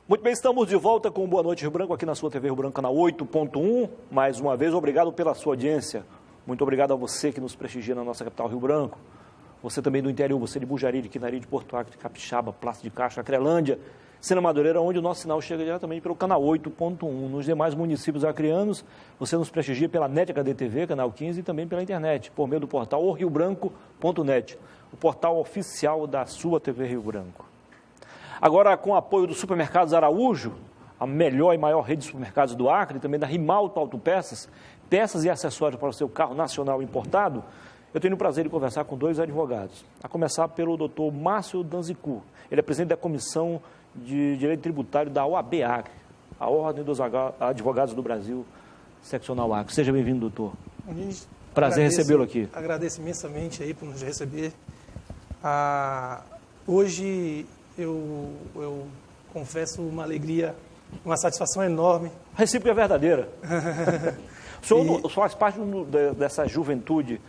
Muito bem, estamos de volta com Boa Noite Rio Branco, aqui na sua TV Rio Branco, canal 8.1. Mais uma vez, obrigado pela sua audiência. Muito obrigado a você que nos prestigia na nossa capital Rio Branco. Você também do interior, você de Bujari, de Quinari, de Porto Acre, de Capixaba, Praça de Caixa, Acrelândia, Sena Madureira, onde o nosso sinal chega diretamente pelo canal 8.1. Nos demais municípios acreanos, você nos prestigia pela NET HD TV, canal 15, e também pela internet, por meio do portal oriobranco.net, o portal oficial da sua TV Rio Branco. Agora, com o apoio do Supermercados Araújo, a melhor e maior rede de supermercados do Acre, e também da Rimalto Autopeças, peças e acessórios para o seu carro nacional importado, eu tenho o prazer de conversar com dois advogados. A começar pelo Dr. Márcio Danzicu. Ele é presidente da Comissão de Direito Tributário da OAB Acre, a Ordem dos Advogados do Brasil, Seccional Acre. Seja bem-vindo, doutor. Prazer recebê-lo aqui. Agradeço imensamente aí por nos receber. Hoje eu confesso uma alegria, uma satisfação enorme. A recíproca é verdadeira. O senhor faz parte dessa juventude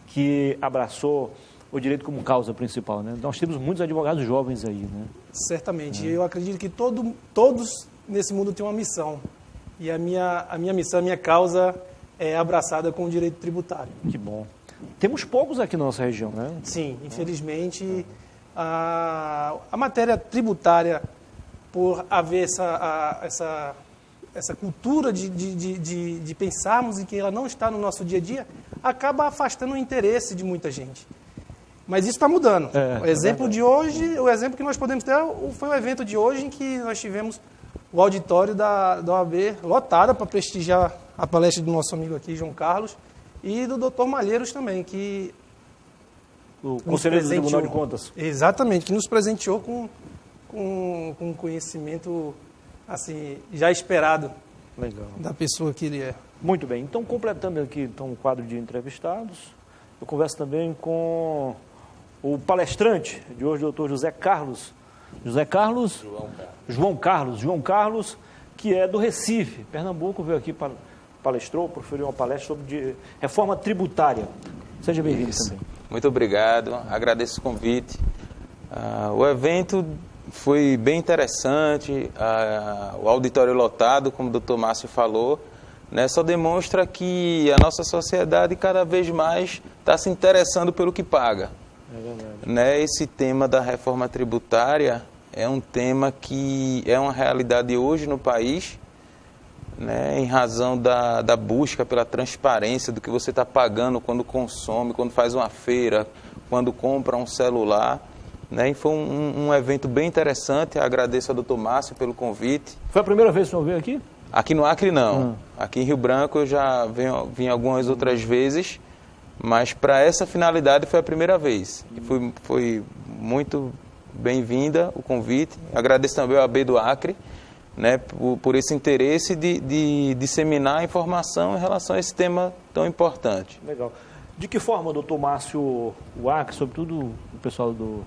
que abraçou o direito como causa principal, né? Nós temos muitos advogados jovens aí, né? Certamente. Eu acredito que todos nesse mundo têm uma missão. E a minha missão, a minha causa é abraçada com o direito tributário. Que bom. Temos poucos aqui na nossa região, né? Sim, infelizmente, a matéria tributária, por haver essa cultura de pensarmos em que ela não está no nosso dia a dia, acaba afastando o interesse de muita gente. Mas isso está mudando. O exemplo de hoje, o exemplo que nós podemos ter foi o evento de hoje em que nós tivemos o auditório da OAB lotada para prestigiar a palestra do nosso amigo aqui, João Carlos, e do Dr. Malheiros também, que o Conselheiro do Tribunal de Contas. Exatamente, que nos presenteou com conhecimento assim, já esperado. Legal. Da pessoa que ele é. Muito bem. Então, completando aqui o quadro de entrevistados, eu converso também com o palestrante de hoje, o doutor João Carlos, que é do Recife, Pernambuco, veio aqui, palestrou, proferiu uma palestra sobre reforma tributária. Seja bem-vindo também. Muito obrigado, agradeço o convite. O evento foi bem interessante, o auditório lotado, como o doutor Márcio falou, né, só demonstra que a nossa sociedade cada vez mais está se interessando pelo que paga. É verdade. Né, esse tema da reforma tributária é um tema que é uma realidade hoje no país, né, em razão da busca pela transparência do que você está pagando quando consome, quando faz uma feira, quando compra um celular. Né, e foi um evento bem interessante. Agradeço ao doutor Márcio pelo convite. Foi a primeira vez que o senhor veio aqui? Aqui no Acre, não. Aqui em Rio Branco eu já vim algumas outras vezes, mas para essa finalidade foi a primeira vez. E foi muito bem-vinda o convite. Agradeço também ao AB do Acre, né, por esse interesse de disseminar a informação em relação a esse tema tão importante. Legal. De que forma, doutor Márcio, o Acre, sobretudo o pessoal do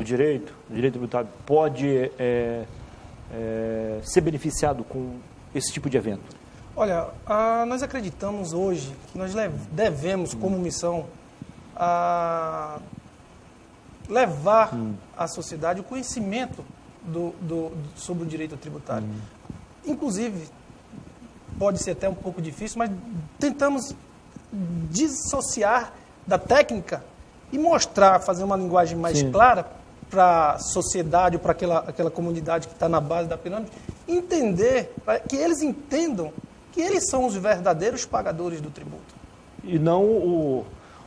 direito tributário, pode ser beneficiado com esse tipo de evento? Olha, nós acreditamos hoje que nós devemos, como missão, levar à sociedade o conhecimento sobre o direito tributário. Inclusive, pode ser até um pouco difícil, mas tentamos dissociar da técnica e mostrar, fazer uma linguagem mais clara para a sociedade, para aquela comunidade que está na base da pirâmide, entender, que eles entendam que eles são os verdadeiros pagadores do tributo. E não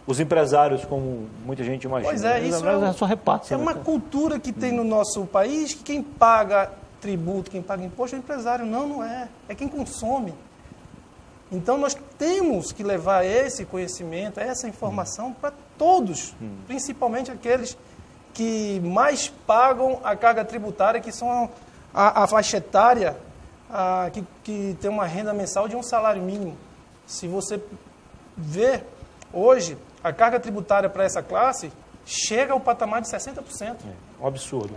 os empresários, como muita gente imagina. Pois é, isso é só repassa. É uma cultura que tem no nosso país, que quem paga tributo, quem paga imposto é o empresário. Não é. É quem consome. Então, nós temos que levar esse conhecimento, essa informação para todos, principalmente aqueles que mais pagam a carga tributária, que são a faixa etária que tem uma renda mensal de um salário mínimo. Se você ver, hoje, a carga tributária para essa classe chega ao patamar de 60%. Um absurdo.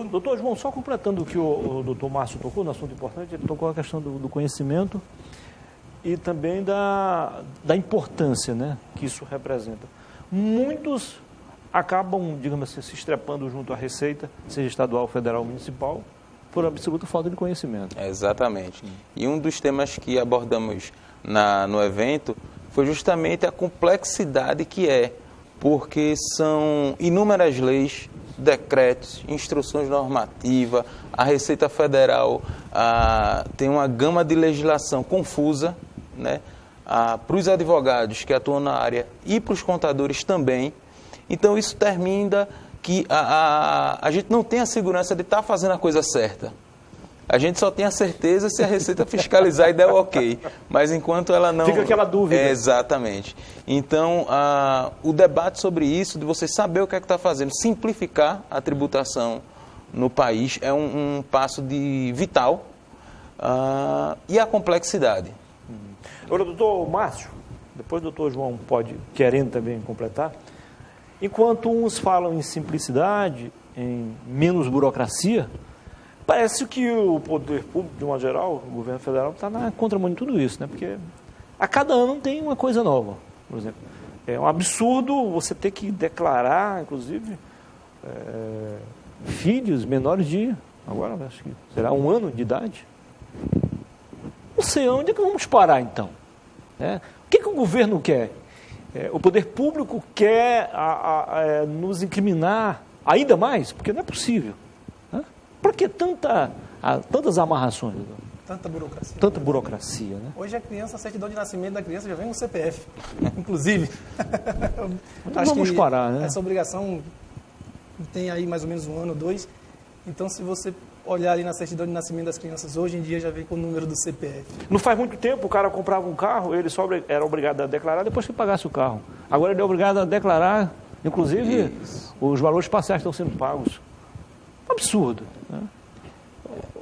Doutor João, só completando o que o doutor Márcio tocou, no assunto importante, ele tocou a questão do conhecimento e também da importância, né, que isso representa. Muitos acabam, digamos assim, se estrepando junto à Receita, seja estadual, federal ou municipal, por absoluta falta de conhecimento. Exatamente. E um dos temas que abordamos no evento foi justamente a complexidade que é, porque são inúmeras leis, decretos, instruções normativas, a Receita Federal tem uma gama de legislação confusa, né? Para os advogados que atuam na área e para os contadores também. Então isso termina que a gente não tem a segurança de estar fazendo a coisa certa. A gente só tem a certeza se a Receita fiscalizar e der o ok. Mas enquanto ela não... Fica aquela dúvida. Exatamente. Então, o debate sobre isso, de você saber o que é que está fazendo, simplificar a tributação no país, é um passo vital. E a complexidade. Agora, doutor Márcio, depois o doutor João pode, querendo também completar, enquanto uns falam em simplicidade, em menos burocracia, parece que o poder público, de uma geral, o governo federal, está na contramão de tudo isso, né? Porque a cada ano tem uma coisa nova, por exemplo. É um absurdo você ter que declarar, inclusive, filhos menores de, agora acho que será 1 ano de idade. Não sei onde é que vamos parar, então. O que o governo quer? O poder público quer nos incriminar ainda mais? Porque não é possível. Por que tantas amarrações? Tanta burocracia. Tanta burocracia, né? Hoje a certidão de nascimento da criança já vem no CPF, inclusive. Acho vamos parar, né? Essa obrigação tem aí mais ou menos 1 ano ou 2. Então, se você olhar ali na certidão de nascimento das crianças, hoje em dia já vem com o número do CPF. Não faz muito tempo o cara comprava um carro, ele só era obrigado a declarar depois que pagasse o carro. Agora ele é obrigado a declarar, inclusive, os valores parciais estão sendo pagos. Absurdo. Né?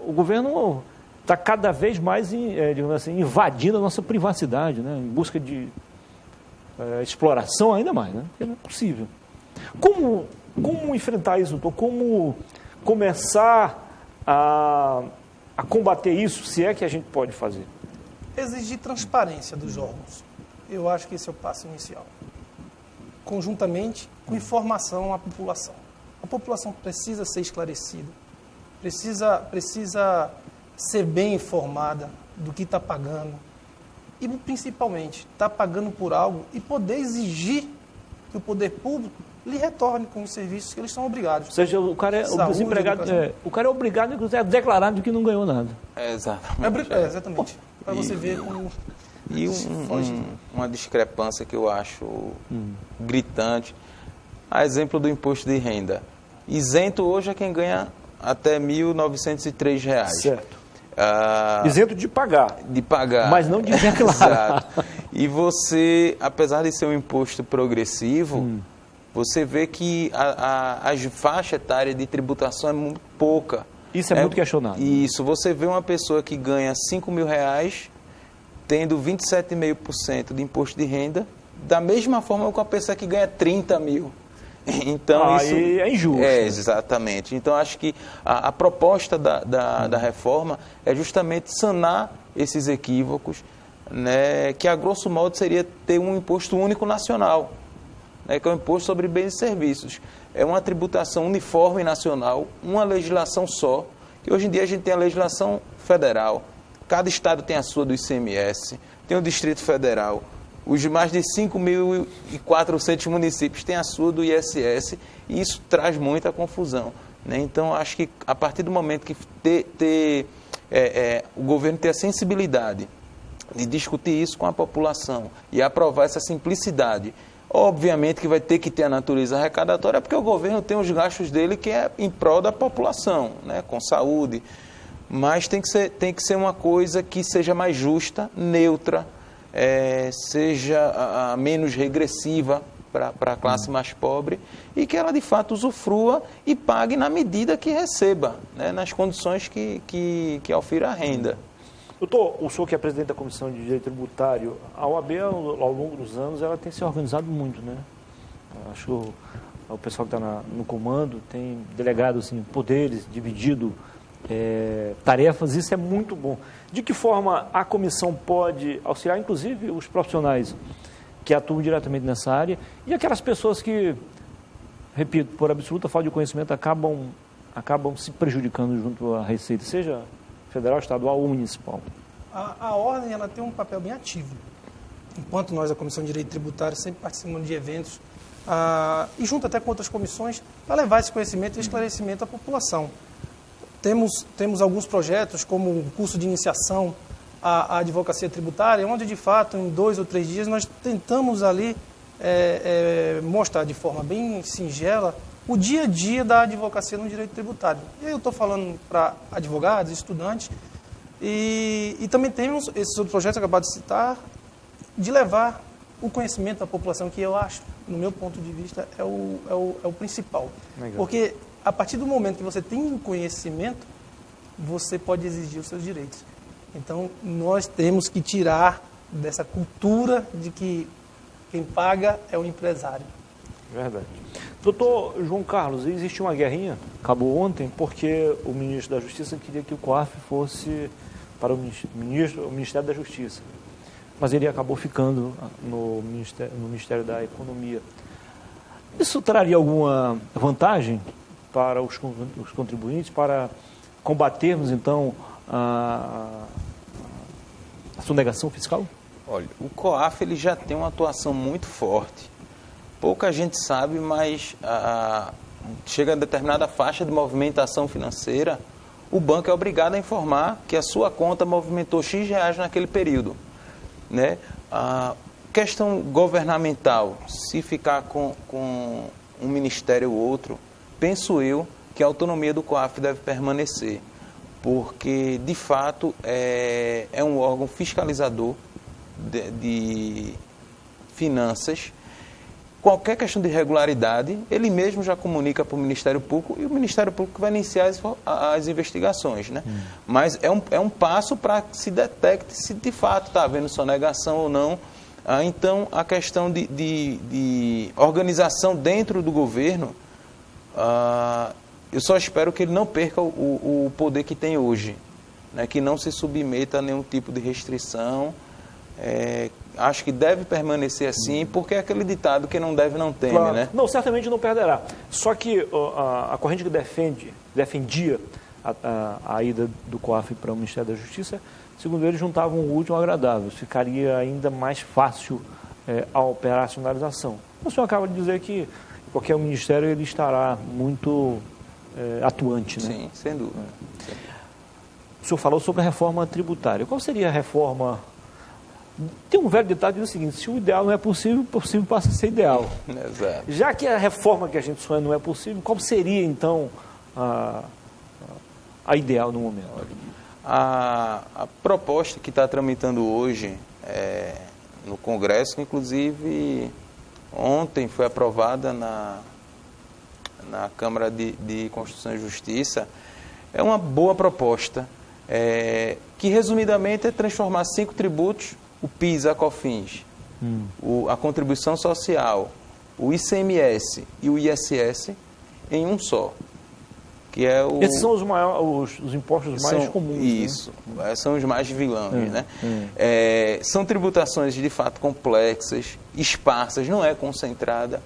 O governo está cada vez mais, digamos assim, invadindo a nossa privacidade, né? Em busca de exploração ainda mais, né? Porque não é possível. Como enfrentar isso, doutor? Como começar a combater isso, se é que a gente pode fazer? Exigir transparência dos órgãos. Eu acho que esse é o passo inicial. Conjuntamente com informação à população. A população precisa ser esclarecida, precisa ser bem informada do que está pagando e, principalmente, está pagando por algo e poder exigir que o poder público lhe retorne com os serviços que eles são obrigados. Ou seja, o cara o desempregado, o cara é obrigado, inclusive, a declarar de que não ganhou nada. Exatamente. Exatamente. Para você ver como... E uma discrepância que eu acho gritante, a exemplo do imposto de renda. Isento hoje é quem ganha até R$ 1.903. Certo. Isento de pagar. De pagar. Mas não de declarar. Exato. E você, apesar de ser um imposto progressivo, você vê que a faixa etária de tributação é muito pouca. Isso é muito questionado. Isso. Você vê uma pessoa que ganha R$5.000 tendo 27,5% de imposto de renda, da mesma forma que uma pessoa que ganha 30 mil. Então, isso é injusto. Exatamente. Então, acho que a proposta da reforma é justamente sanar esses equívocos, né, que, a grosso modo, seria ter um imposto único nacional, né, que é o imposto sobre bens e serviços. É uma tributação uniforme nacional, uma legislação só, que hoje em dia a gente tem a legislação federal, cada estado tem a sua do ICMS, tem o Distrito Federal, os mais de 5.400 municípios têm a sua do ISS, e isso traz muita confusão, né? Então, acho que a partir do momento que o governo ter a sensibilidade de discutir isso com a população e aprovar essa simplicidade, obviamente que vai ter que ter a natureza arrecadatória, porque o governo tem os gastos dele que é em prol da população, né? Com saúde, mas tem que ser uma coisa que seja mais justa, neutra, seja menos regressiva para a classe mais pobre e que ela de fato usufrua e pague na medida que receba, né, nas condições que aufira a renda. Doutor, o senhor que é presidente da Comissão de Direito Tributário, a OAB ao longo dos anos ela tem se organizado muito, né? Acho que o pessoal que está no comando tem delegado assim, poderes, dividido tarefas, isso é muito bom. De que forma a comissão pode auxiliar, inclusive, os profissionais que atuam diretamente nessa área e aquelas pessoas que, repito, por absoluta falta de conhecimento, acabam acabam se prejudicando junto à Receita, seja federal, estadual ou municipal? A ordem ela tem um papel bem ativo. Enquanto nós, a Comissão de Direito Tributário, sempre participamos de eventos, e junto até com outras comissões, para levar esse conhecimento e esclarecimento à população. Temos alguns projetos, como o curso de iniciação à advocacia tributária, onde, de fato, em 2 ou 3 dias, nós tentamos ali mostrar de forma bem singela o dia a dia da advocacia no direito tributário. E aí eu estou falando para advogados, estudantes, e também temos esses outros projetos que eu acabei de citar, de levar o conhecimento à população, que eu acho, no meu ponto de vista, é o principal. Legal. Porque a partir do momento que você tem conhecimento, você pode exigir os seus direitos. Então, nós temos que tirar dessa cultura de que quem paga é o empresário. Verdade. Doutor João Carlos, existiu uma guerrinha, acabou ontem, porque o ministro da Justiça queria que o COAF fosse para o Ministério da Justiça. Mas ele acabou ficando no Ministério da Economia. Isso traria alguma vantagem para os contribuintes, para combatermos, então, a sonegação fiscal? Olha, o COAF ele já tem uma atuação muito forte. Pouca gente sabe, mas chega a determinada faixa de movimentação financeira, o banco é obrigado a informar que a sua conta movimentou X reais naquele período. Né? A questão governamental, se ficar com um ministério ou outro, penso eu que a autonomia do COAF deve permanecer, porque, de fato, é um órgão fiscalizador de finanças. Qualquer questão de irregularidade, ele mesmo já comunica para o Ministério Público e o Ministério Público vai iniciar as investigações. Né? Mas é um passo para que se detecte se de fato está havendo sonegação ou não. Então, a questão de organização dentro do governo, eu só espero que ele não perca o poder que tem hoje, né? Que não se submeta a nenhum tipo de restrição. Acho que deve permanecer assim, porque é aquele ditado que não deve não teme, claro. Né? Não, certamente não perderá. Só que a corrente que defendia a ida do COAF para o Ministério da Justiça, segundo eles, juntavam o útil ao agradável. Ficaria ainda mais fácil a operacionalização. O senhor acaba de dizer que qualquer ministério ele estará muito atuante, né? Sim, sem dúvida. O senhor falou sobre a reforma tributária. Qual seria a reforma? Tem um velho ditado que diz o seguinte: se o ideal não é possível, o possível passa a ser ideal. Exato. Já que a reforma que a gente sonha não é possível, qual seria, então, a ideal no momento? A proposta que está tramitando hoje no Congresso, inclusive ontem foi aprovada na Câmara de Constituição e Justiça, é uma boa proposta, que resumidamente é transformar 5 tributos, o PIS, a COFINS, a contribuição social, o ICMS e o ISS em um só. Que é esses são os impostos mais comuns. Isso, né? São os mais vilãos. Né? São tributações de fato complexas, esparsas, não é concentrada.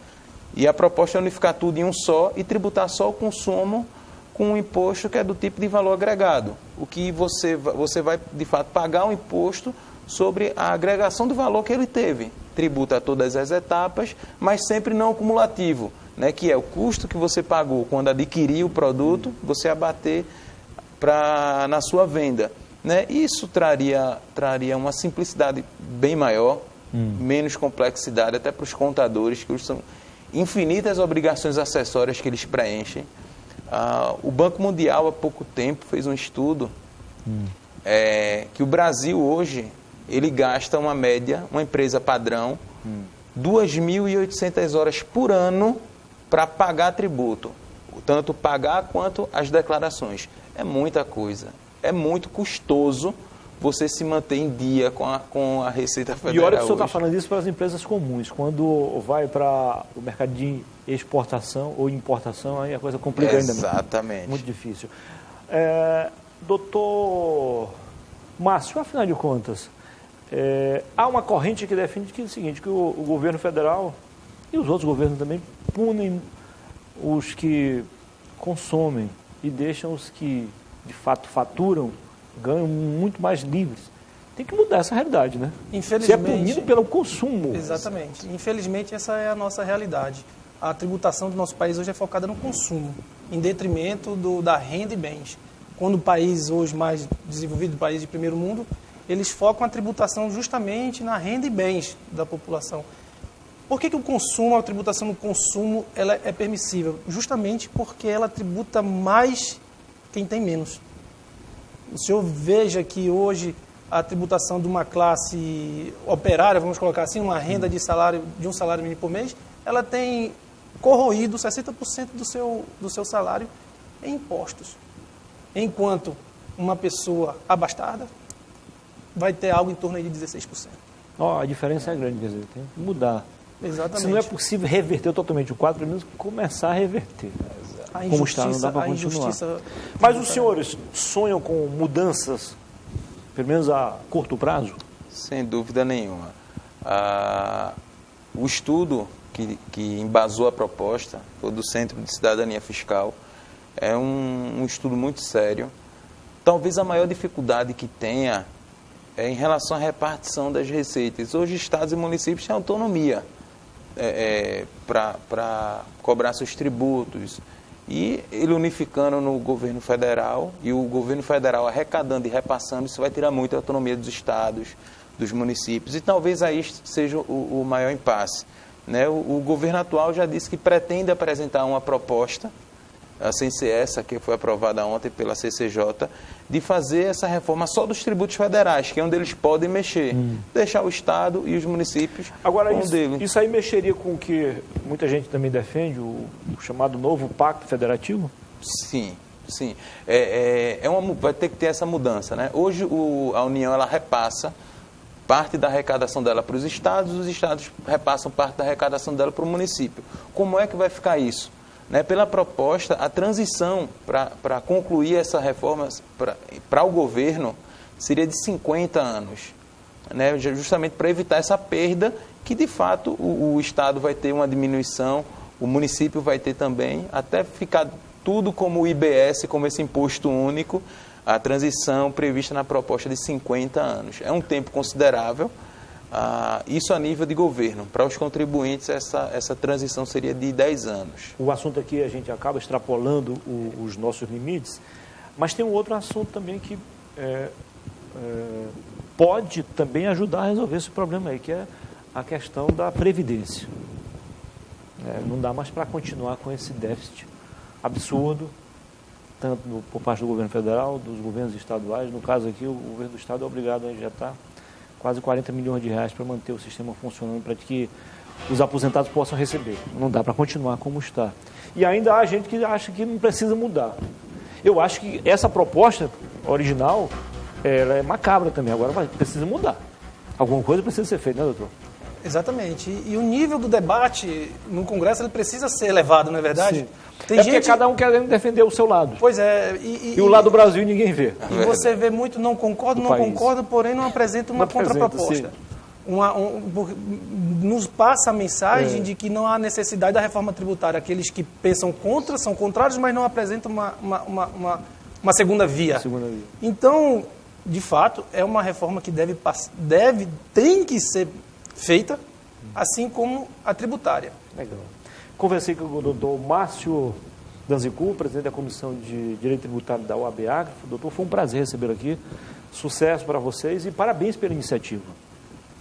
E a proposta é unificar tudo em um só e tributar só o consumo com um imposto que é do tipo de valor agregado. O que você vai, de fato, pagar um imposto sobre a agregação do valor que ele teve. Tributa todas as etapas, mas sempre não acumulativo, né? Que é o custo que você pagou quando adquiriu o produto, você abater na sua venda. Né? Isso traria uma simplicidade bem maior, menos complexidade, até para os contadores, que são infinitas obrigações acessórias que eles preenchem. O Banco Mundial, há pouco tempo, fez um estudo que o Brasil hoje ele gasta uma média, uma empresa padrão, 2.800 horas por ano para pagar tributo. Tanto pagar quanto as declarações. É muita coisa. É muito custoso você se manter em dia com a Receita Federal. E olha que o senhor está falando isso para as empresas comuns. Quando vai para o mercado de exportação ou importação, aí a coisa complica ainda mais. Exatamente. Muito difícil. Doutor Márcio, afinal de contas, há uma corrente que defende que é o seguinte, que o governo federal e os outros governos também punem os que consomem e deixam os que, de fato, faturam, ganham muito mais livres. Tem que mudar essa realidade, né? Infelizmente, se é punido pelo consumo. Exatamente. Infelizmente, essa é a nossa realidade. A tributação do nosso país hoje é focada no consumo, em detrimento da renda e bens. Quando o país hoje mais desenvolvido, país de primeiro mundo, eles focam a tributação justamente na renda e bens da população. Por que o consumo, a tributação no consumo, ela é permissível? Justamente porque ela tributa mais quem tem menos. O senhor veja que hoje a tributação de uma classe operária, vamos colocar assim, uma renda de um salário mínimo por mês, ela tem corroído 60% do seu salário em impostos. Enquanto uma pessoa abastada vai ter algo em torno aí de 16%. A diferença é grande, quer dizer, tem que mudar. Exatamente. Se não é possível reverter totalmente o quadro, pelo menos começar a reverter. Como está, não dá para continuar. Mas os senhores sonham com mudanças, pelo menos a curto prazo? Sem dúvida nenhuma. O estudo que embasou a proposta foi do Centro de Cidadania Fiscal. É um estudo muito sério. Talvez a maior dificuldade que tenha é em relação à repartição das receitas. Hoje, estados e municípios têm autonomia para cobrar seus tributos. E ele unificando no governo federal, e o governo federal arrecadando e repassando, isso vai tirar muita autonomia dos estados, dos municípios. E talvez aí seja o maior impasse. Né? O governo atual já disse que pretende apresentar uma proposta, sem ser essa que foi aprovada ontem pela CCJ, de fazer essa reforma só dos tributos federais, que é onde eles podem mexer, deixar o Estado e os municípios agora, com o dele. Isso aí mexeria com o que muita gente também defende, o chamado novo Pacto Federativo? Sim, sim. Vai ter que ter essa mudança. Né? Hoje a União ela repassa parte da arrecadação dela para os estados repassam parte da arrecadação dela para o município. Como é que vai ficar isso? Né, pela proposta, a transição para concluir essa reforma para o governo seria de 50 anos, né, justamente para evitar essa perda que, de fato, o Estado vai ter uma diminuição, o município vai ter também, até ficar tudo como o IBS, como esse imposto único, a transição prevista na proposta de 50 anos. É um tempo considerável. Isso a nível de governo. Para os contribuintes, essa transição seria de 10 anos. O assunto aqui, a gente acaba extrapolando os nossos limites, mas tem um outro assunto também que pode também ajudar a resolver esse problema aí, que é a questão da Previdência. Não dá mais para continuar com esse déficit absurdo, tanto por parte do governo federal, dos governos estaduais. No caso aqui, o governo do estado é obrigado a injetar quase 40 milhões de reais para manter o sistema funcionando, para que os aposentados possam receber. Não dá para continuar como está. E ainda há gente que acha que não precisa mudar. Eu acho que essa proposta original ela é macabra também, agora precisa mudar. Alguma coisa precisa ser feita, né, doutor? Exatamente. E o nível do debate no Congresso ele precisa ser elevado, não é verdade? Sim. Porque cada um querendo defender o seu lado. Pois é. E o lado do Brasil ninguém vê. E você vê muito não concordo, porém não apresenta uma contraproposta. Nos passa a mensagem de que não há necessidade da reforma tributária. Aqueles que pensam contra, são contrários, mas não apresentam uma segunda via. Então, de fato, é uma reforma que tem que ser feita, assim como a tributária. Legal. Conversei com o doutor Márcio Danzicu, presidente da Comissão de Direito Tributário da OAB Agrifo. Doutor, foi um prazer recebê-lo aqui. Sucesso para vocês e parabéns pela iniciativa.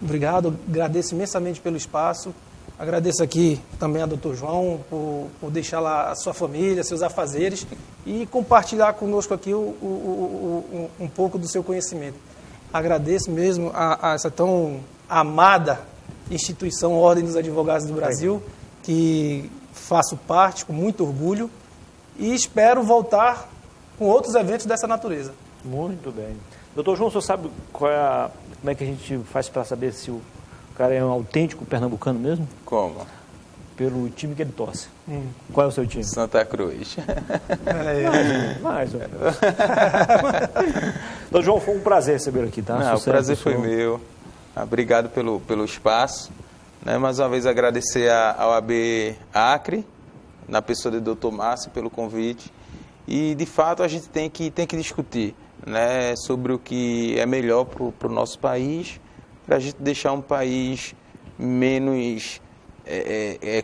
Obrigado, agradeço imensamente pelo espaço. Agradeço aqui também ao doutor João por deixar lá a sua família, seus afazeres e compartilhar conosco aqui um pouco do seu conhecimento. Agradeço mesmo a essa tão amada instituição Ordem dos Advogados do Brasil, que faço parte com muito orgulho e espero voltar com outros eventos dessa natureza. Muito bem. Doutor João, o senhor sabe como é que a gente faz para saber se o cara é um autêntico pernambucano mesmo? Como? Pelo time que ele torce. Qual é o seu time? Santa Cruz. Mais ou menos. Doutor João, foi um prazer recebê-lo aqui, tá? Não, o prazer foi meu. Obrigado pelo espaço. Mais uma vez agradecer ao AB Acre, na pessoa do Dr. Márcio, pelo convite. E, de fato, a gente tem que discutir, né, sobre o que é melhor para o nosso país, para a gente deixar um país menos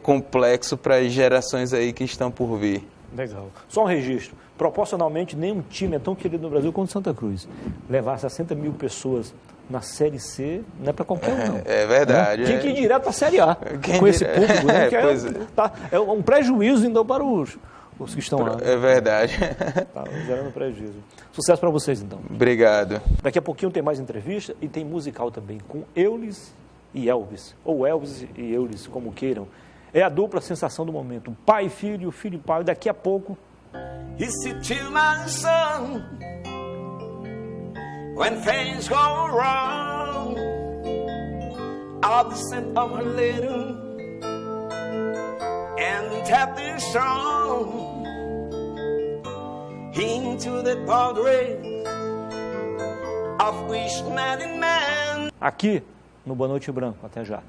complexo para as gerações aí que estão por vir. Legal. Só um registro. Proporcionalmente, nenhum time é tão querido no Brasil quanto Santa Cruz. Levar 60 mil pessoas na Série C não é para qualquer um, não. É verdade. Tinha que ir direto para a Série A com esse público, né? É um prejuízo, então, para os que estão lá. É verdade. Tá zerando prejuízo. Sucesso para vocês, então. Obrigado. Daqui a pouquinho tem mais entrevista e tem musical também com Eulis e Elvis, ou Elvis e Eulis, como queiram. É a dupla sensação do momento. Pai e filho, filho e pai. Daqui a pouco... He said to my son, when things go wrong, I'll be sent of a little and tap this strong into the boundary of which man and man. Aqui no Boa Noite Branco. Até já.